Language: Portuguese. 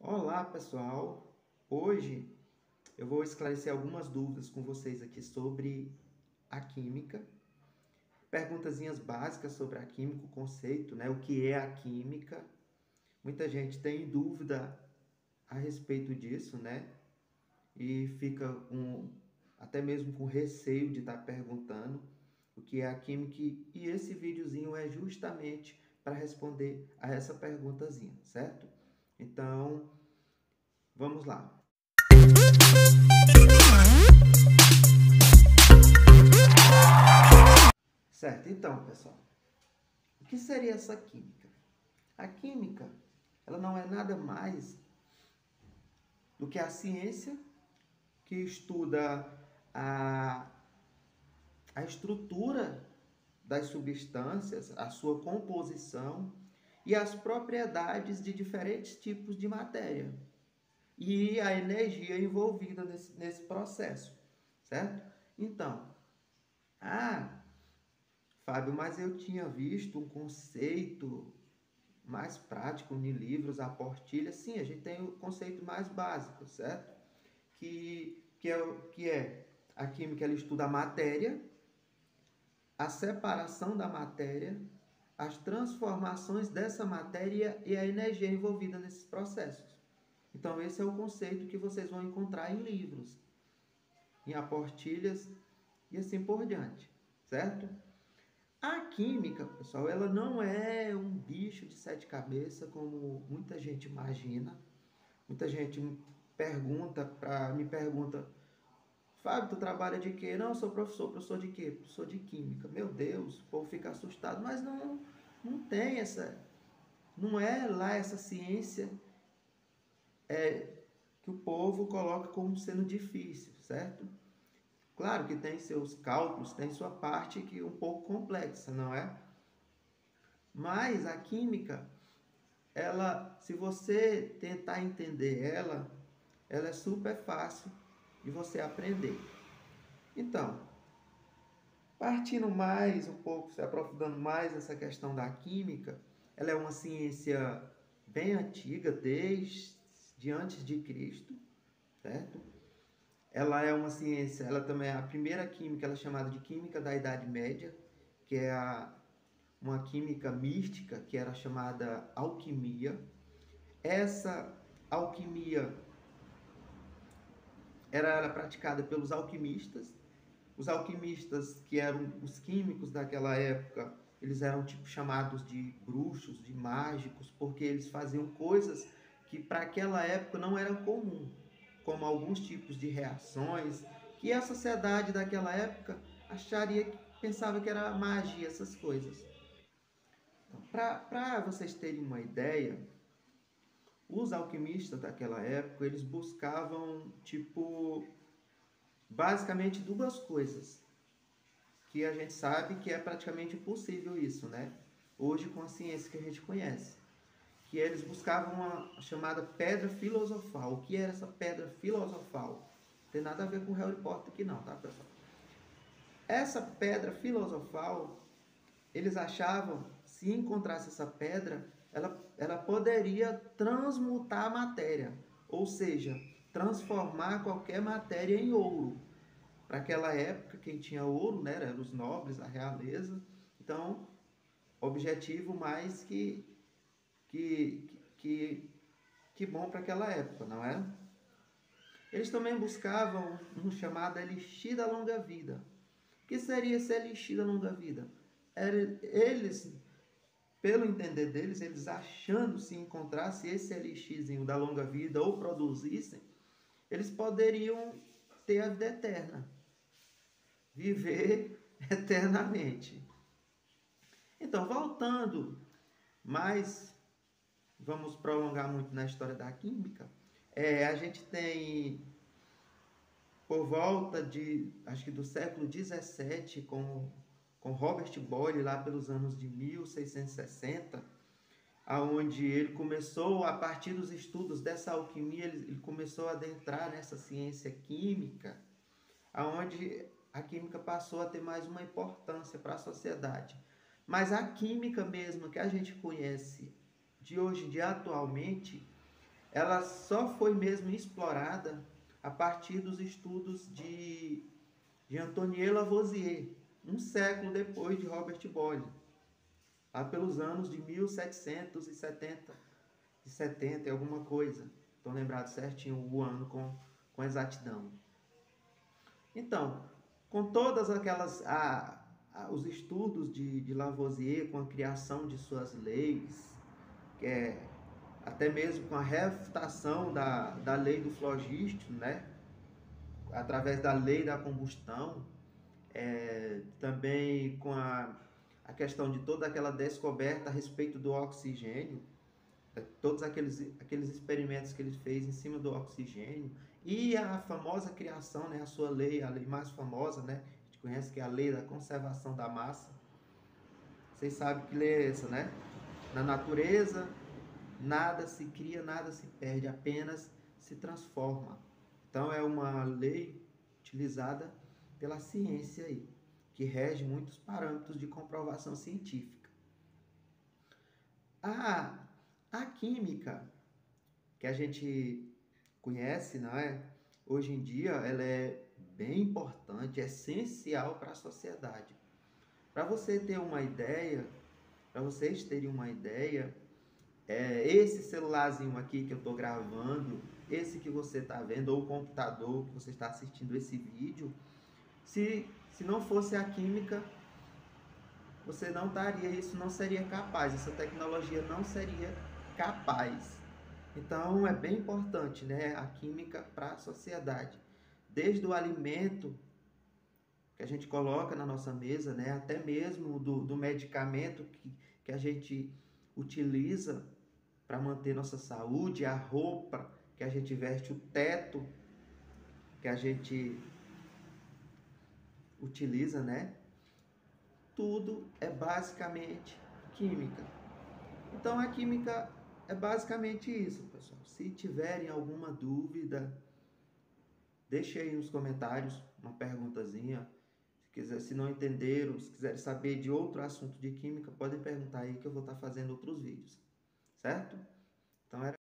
Olá, pessoal! Hoje eu vou esclarecer algumas dúvidas com vocês aqui sobre a química. Perguntazinhas básicas sobre a química, o conceito, né? O que é a química? Muita gente tem dúvida a respeito disso, né? E fica até mesmo com receio de estar perguntando o que é a química. E esse videozinho é justamente para responder a essa perguntazinha, certo? Então, vamos lá. Certo, então, pessoal, o que seria essa química? A química, ela não é nada mais do que a ciência que estuda a, a estrutura das substâncias, a sua composição e as propriedades de diferentes tipos de matéria e a energia envolvida nesse processo, certo? Então, Fábio, mas eu tinha visto um conceito mais prático em livros, aportilha. Sim, a gente tem o conceito mais básico, certo? Que é a química, ela estuda a matéria, a separação da matéria, as transformações dessa matéria e a energia envolvida nesses processos. Então, esse é o conceito que vocês vão encontrar em livros, em aportilhas e assim por diante, certo? A química, pessoal, ela não é um bicho de sete cabeças, como muita gente imagina. Muita gente me pergunta, Fábio, tu trabalha de quê? Não, eu sou professor de quê? Professor de química. Meu Deus, o povo fica assustado, mas não tem não é lá essa ciência que o povo coloca como sendo difícil, certo? Claro que tem seus cálculos, tem sua parte que é um pouco complexa, não é? Mas a química, se você tentar entender ela é super fácil de você aprender. Então, partindo mais um pouco, se aprofundando mais nessa questão da química, ela é uma ciência bem antiga, desde antes de Cristo, certo? Ela é uma ciência, ela também é a primeira química, ela é chamada de química da Idade Média, que é uma química mística, que era chamada alquimia. Essa alquimia era praticada pelos alquimistas. Os alquimistas, que eram os químicos daquela época, eles eram tipo chamados de bruxos, de mágicos, porque eles faziam coisas que para aquela época não eram comum, como alguns tipos de reações que a sociedade daquela época pensava que era magia, essas coisas. Então, para vocês terem uma ideia, os alquimistas daquela época, eles buscavam, tipo, basicamente duas coisas, que a gente sabe que é praticamente impossível isso, né? Hoje, com a ciência que a gente conhece. Que eles buscavam uma chamada pedra filosofal. O que era essa pedra filosofal? Não tem nada a ver com Harry Potter aqui não, tá, pessoal? Essa pedra filosofal, eles achavam, se encontrasse essa pedra, ela poderia transmutar a matéria, ou seja, transformar qualquer matéria em ouro. Para aquela época, quem tinha ouro, né, eram os nobres, a realeza. Então, objetivo mais que bom para aquela época, não é? Eles também buscavam um chamado elixir da longa vida. O que seria esse elixir da longa vida? Eles, pelo entender deles, eles achando se encontrasse esse elixirzinho da longa vida ou produzissem, eles poderiam ter a vida eterna, viver eternamente. Então, voltando, mas vamos prolongar muito na história da química, a gente tem, por volta de, acho que do século 17, com Robert Boyle, lá pelos anos de 1660, aonde ele começou, a partir dos estudos dessa alquimia, ele começou a adentrar nessa ciência química, aonde a química passou a ter mais uma importância para a sociedade. Mas a química mesmo que a gente conhece de hoje, de atualmente, ela só foi mesmo explorada a partir dos estudos de Antoine Lavoisier, um século depois de Robert Boyle, lá pelos anos de 1770, de 70 e alguma coisa. Estou lembrado certinho o ano com exatidão. Então, com todas aquelas os estudos de Lavoisier, com a criação de suas leis, até mesmo com a refutação da lei do flogístio, né? Através da lei da combustão, também com a questão de toda aquela descoberta a respeito do oxigênio, todos aqueles experimentos que ele fez em cima do oxigênio, e a famosa criação, né, a lei mais famosa, né, a gente conhece, que é a lei da conservação da massa. Vocês sabem que lei é essa, né? Na natureza, nada se cria, nada se perde, apenas se transforma. Então é uma lei utilizada pela ciência aí, que rege muitos parâmetros de comprovação científica. A química que a gente conhece, não é? Hoje em dia ela é bem importante, é essencial para a sociedade. Para você ter uma ideia, para vocês terem uma ideia, esse celularzinho aqui que eu estou gravando, esse que você está vendo, ou o computador que você está assistindo esse vídeo, se não fosse a química, você não estaria, isso não seria capaz, essa tecnologia não seria capaz. Então é bem importante, né, a química para a sociedade. Desde o alimento que a gente coloca na nossa mesa, né, até mesmo do medicamento que a gente utiliza para manter nossa saúde, a roupa que a gente veste, o teto que a gente utiliza, né? Tudo é basicamente química. Então a química é basicamente isso, pessoal. Se tiverem alguma dúvida, deixe aí nos comentários uma perguntazinha. Se não entenderam, se quiserem saber de outro assunto de química, podem perguntar aí que eu vou estar fazendo outros vídeos, certo? Então era